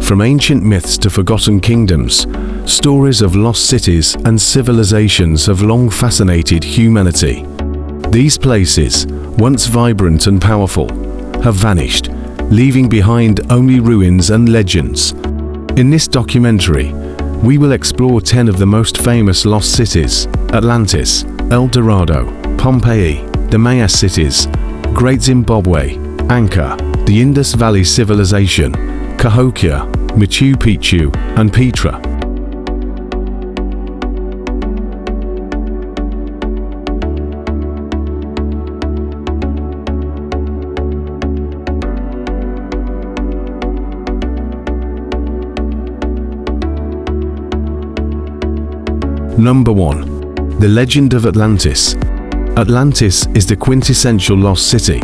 From ancient myths to forgotten kingdoms, stories of lost cities and civilizations have long fascinated humanity. These places, once vibrant and powerful, have vanished, leaving behind only ruins and legends. In this documentary, we will explore 10 of the most famous lost cities: Atlantis, El Dorado, Pompeii, the Maya cities, Great Zimbabwe, Anchor, the Indus Valley Civilization, Cahokia, Machu Picchu, and Petra. Number 1. The Legend of Atlantis. Atlantis is the quintessential lost city,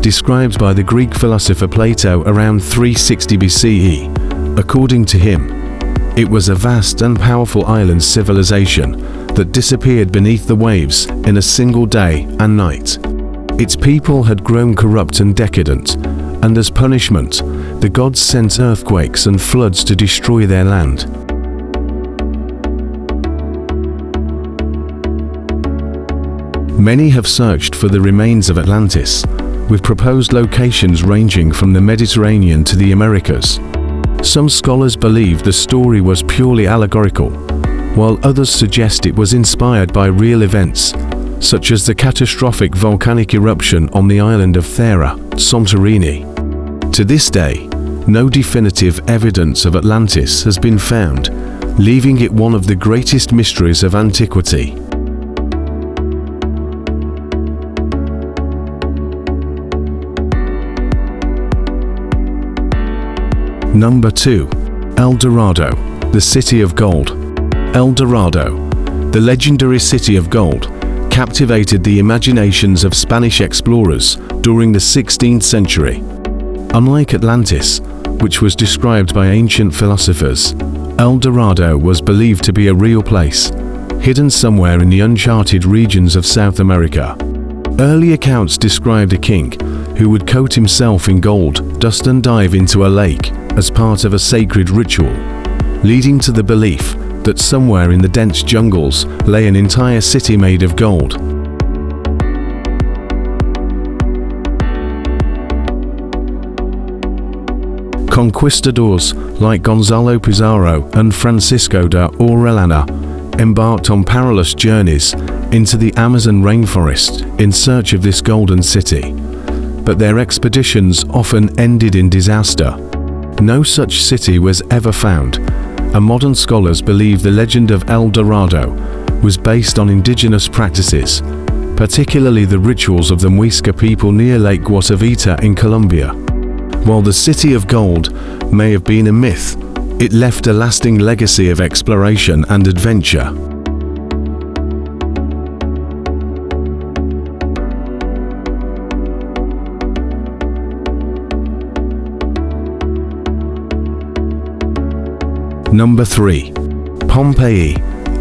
described by the Greek philosopher Plato around 360 BCE. According to him, it was a vast and powerful island civilization that disappeared beneath the waves in a single day and night. Its people had grown corrupt and decadent, and as punishment, the gods sent earthquakes and floods to destroy their land. Many have searched for the remains of Atlantis, with proposed locations ranging from the Mediterranean to the Americas. Some scholars believe the story was purely allegorical, while others suggest it was inspired by real events, such as the catastrophic volcanic eruption on the island of Thera, Santorini. To this day, no definitive evidence of Atlantis has been found, leaving it one of the greatest mysteries of antiquity. Number 2. El Dorado, the City of Gold. El Dorado, the legendary City of Gold, captivated the imaginations of Spanish explorers during the 16th century. Unlike Atlantis, which was described by ancient philosophers, El Dorado was believed to be a real place, hidden somewhere in the uncharted regions of South America. Early accounts described a king who would coat himself in gold, dust and dive into a lake as part of a sacred ritual, leading to the belief that somewhere in the dense jungles lay an entire city made of gold. Conquistadors like Gonzalo Pizarro and Francisco de Orellana embarked on perilous journeys into the Amazon rainforest in search of this golden city, but their expeditions often ended in disaster. No such city was ever found, and modern scholars believe the legend of El Dorado was based on indigenous practices, particularly the rituals of the Muisca people near Lake Guatavita in Colombia. While the City of Gold may have been a myth, it left a lasting legacy of exploration and adventure. Number 3. Pompeii,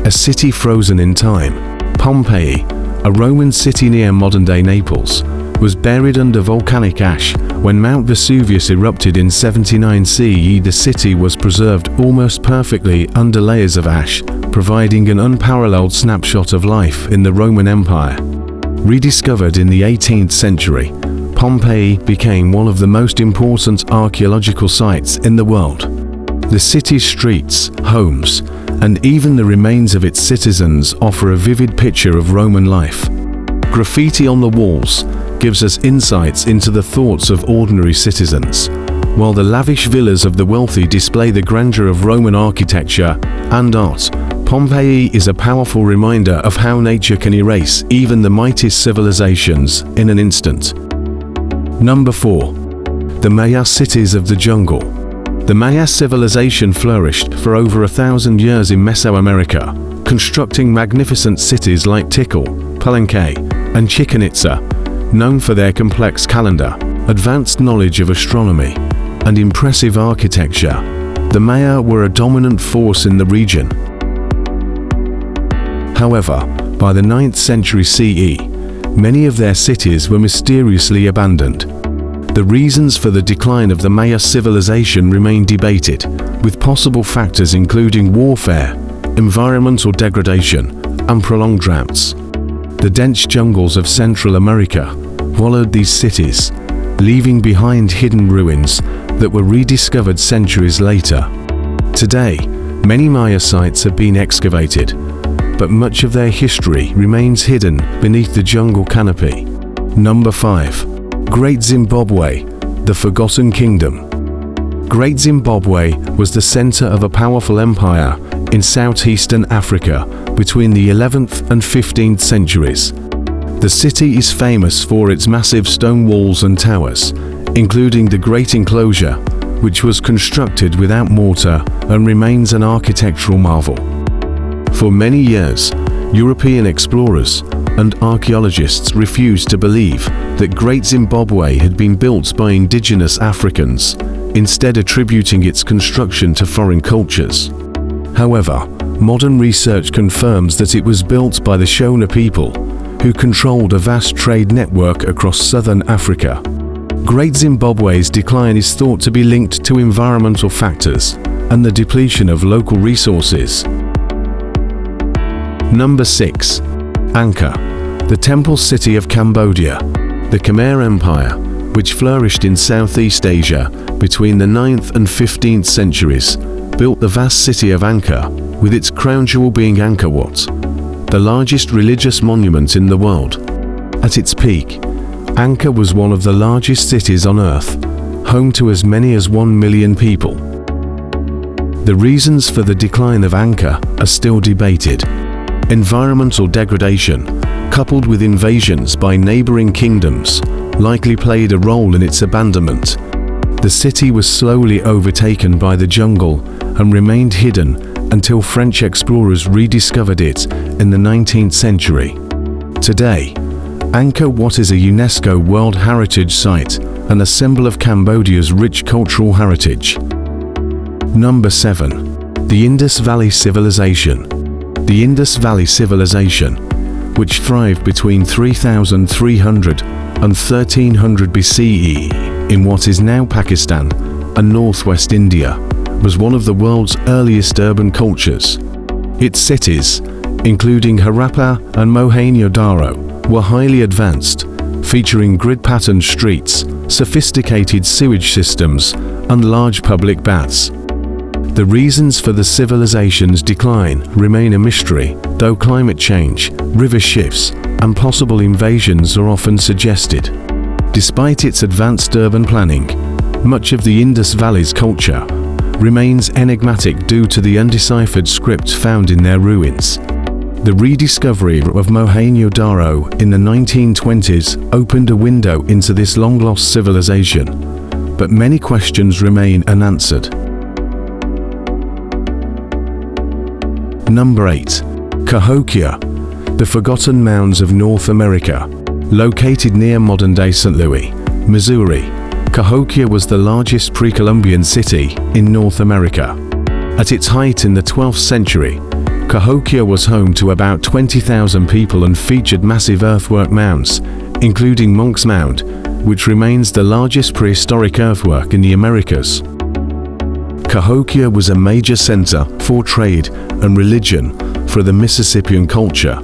a city frozen in time. Pompeii, a Roman city near modern-day Naples, was buried under volcanic ash when Mount Vesuvius erupted in 79 CE. The city was preserved almost perfectly under layers of ash, providing an unparalleled snapshot of life in the Roman Empire. Rediscovered in the 18th century, Pompeii became one of the most important archaeological sites in the world. The city's streets, homes, and even the remains of its citizens offer a vivid picture of Roman life. Graffiti on the walls gives us insights into the thoughts of ordinary citizens, while the lavish villas of the wealthy display the grandeur of Roman architecture and art. Pompeii is a powerful reminder of how nature can erase even the mightiest civilizations in an instant. Number 4. The Maya cities of the jungle. The Maya civilization flourished for over 1,000 years in Mesoamerica, constructing magnificent cities like Tikal, Palenque, and Chichén Itzá, known for their complex calendar, advanced knowledge of astronomy, and impressive architecture. The Maya were a dominant force in the region. However, by the 9th century CE, many of their cities were mysteriously abandoned. The reasons for the decline of the Maya civilization remain debated, with possible factors including warfare, environmental degradation, and prolonged droughts. The dense jungles of Central America swallowed these cities, leaving behind hidden ruins that were rediscovered centuries later. Today, many Maya sites have been excavated, but much of their history remains hidden beneath the jungle canopy. Number 5. Great Zimbabwe, the Forgotten Kingdom. Great Zimbabwe was the center of a powerful empire in southeastern Africa between the 11th and 15th centuries. The city is famous for its massive stone walls and towers, including the Great Enclosure, which was constructed without mortar and remains an architectural marvel. For many years, European explorers and archaeologists refused to believe that Great Zimbabwe had been built by indigenous Africans, instead attributing its construction to foreign cultures. However, modern research confirms that it was built by the Shona people, who controlled a vast trade network across southern Africa. Great Zimbabwe's decline is thought to be linked to environmental factors and the depletion of local resources. Number 6. Angkor, the temple city of Cambodia. The Khmer Empire, which flourished in Southeast Asia between the 9th and 15th centuries, built the vast city of Angkor, with its crown jewel being Angkor Wat, the largest religious monument in the world. At its peak, Angkor was one of the largest cities on Earth, home to as many as 1 million people. The reasons for the decline of Angkor are still debated. Environmental degradation, coupled with invasions by neighboring kingdoms, likely played a role in its abandonment. The city was slowly overtaken by the jungle and remained hidden until French explorers rediscovered it in the 19th century. Today, Angkor Wat is a UNESCO World Heritage Site and a symbol of Cambodia's rich cultural heritage. Number 7. The Indus Valley Civilization. The Indus Valley Civilization, which thrived between 3300 and 1300 BCE in what is now Pakistan and northwest India, was one of the world's earliest urban cultures. Its cities, including Harappa and Mohenjo-daro, were highly advanced, featuring grid-patterned streets, sophisticated sewage systems, and large public baths. The reasons for the civilization's decline remain a mystery, though climate change, river shifts, and possible invasions are often suggested. Despite its advanced urban planning, much of the Indus Valley's culture remains enigmatic due to the undeciphered script found in their ruins. The rediscovery of Mohenjo-daro in the 1920s opened a window into this long-lost civilization, but many questions remain unanswered. Number 8. Cahokia, the Forgotten Mounds of North America. Located near modern-day St. Louis, Missouri, Cahokia was the largest pre-Columbian city in North America. At its height in the 12th century, Cahokia was home to about 20,000 people and featured massive earthwork mounds, including Monk's Mound, which remains the largest prehistoric earthwork in the Americas. Cahokia was a major center for trade and religion for the Mississippian culture.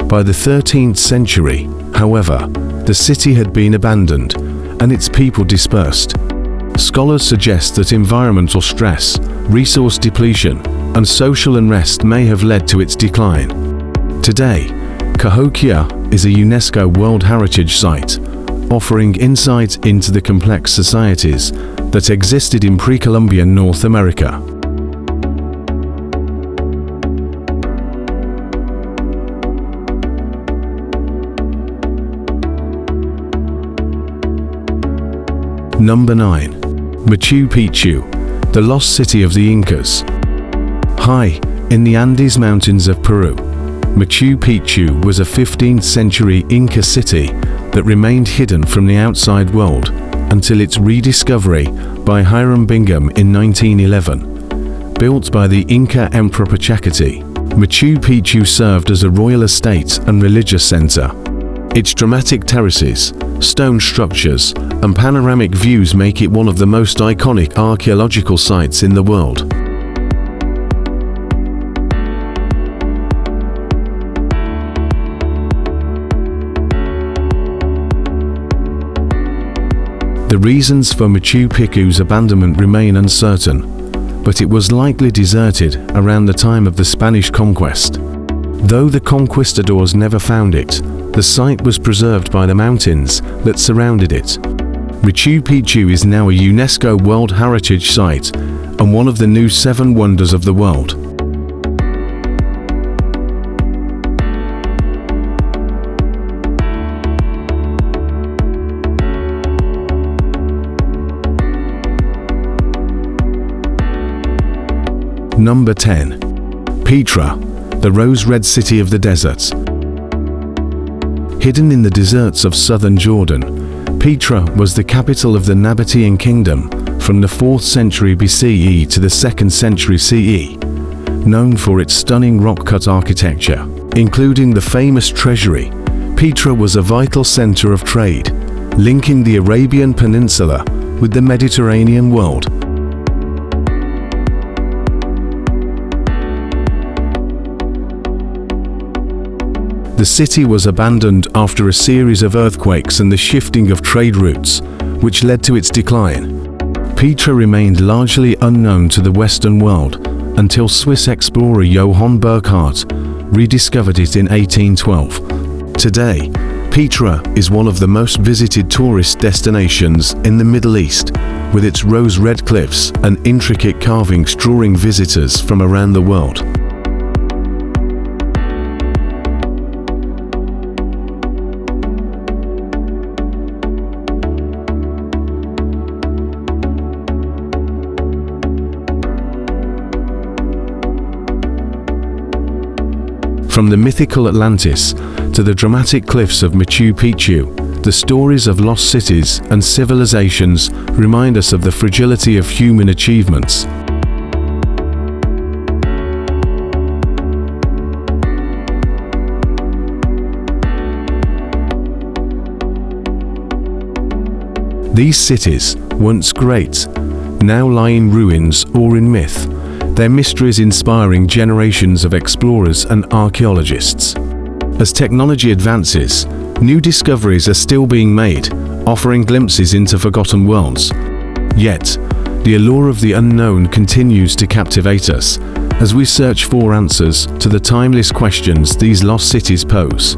By the 13th century, however, the city had been abandoned and its people dispersed. Scholars suggest that environmental stress, resource depletion, and social unrest may have led to its decline. Today, Cahokia is a UNESCO World Heritage Site, offering insight into the complex societies that existed in pre-Columbian North America. Number 9. Machu Picchu, the lost city of the Incas. High in the Andes Mountains of Peru, Machu Picchu was a 15th century Inca city that remained hidden from the outside world until its rediscovery by Hiram Bingham in 1911. Built by the Inca Emperor Pachacati, Machu Picchu served as a royal estate and religious center. Its dramatic terraces, stone structures, and panoramic views make it one of the most iconic archaeological sites in the world. The reasons for Machu Picchu's abandonment remain uncertain, but it was likely deserted around the time of the Spanish conquest. Though the conquistadors never found it, the site was preserved by the mountains that surrounded it. Machu Picchu is now a UNESCO World Heritage Site and one of the new 7 wonders of the world. Number 10. Petra, the rose-red city of the desert. Hidden in the deserts of southern Jordan, Petra was the capital of the Nabatean kingdom from the 4th century BCE to the 2nd century CE, known for its stunning rock-cut architecture. Including the famous treasury, Petra was a vital center of trade, linking the Arabian Peninsula with the Mediterranean world. The city was abandoned after a series of earthquakes and the shifting of trade routes, which led to its decline. Petra remained largely unknown to the Western world until Swiss explorer Johann Burckhardt rediscovered it in 1812. Today, Petra is one of the most visited tourist destinations in the Middle East, with its rose-red cliffs and intricate carvings drawing visitors from around the world. From the mythical Atlantis to the dramatic cliffs of Machu Picchu, the stories of lost cities and civilizations remind us of the fragility of human achievements. These cities, once great, now lie in ruins or in myth, their mysteries inspiring generations of explorers and archaeologists. As technology advances, new discoveries are still being made, offering glimpses into forgotten worlds. Yet, the allure of the unknown continues to captivate us as we search for answers to the timeless questions these lost cities pose.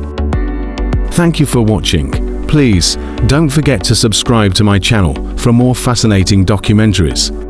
Thank you for watching. Please, don't forget to subscribe to my channel for more fascinating documentaries.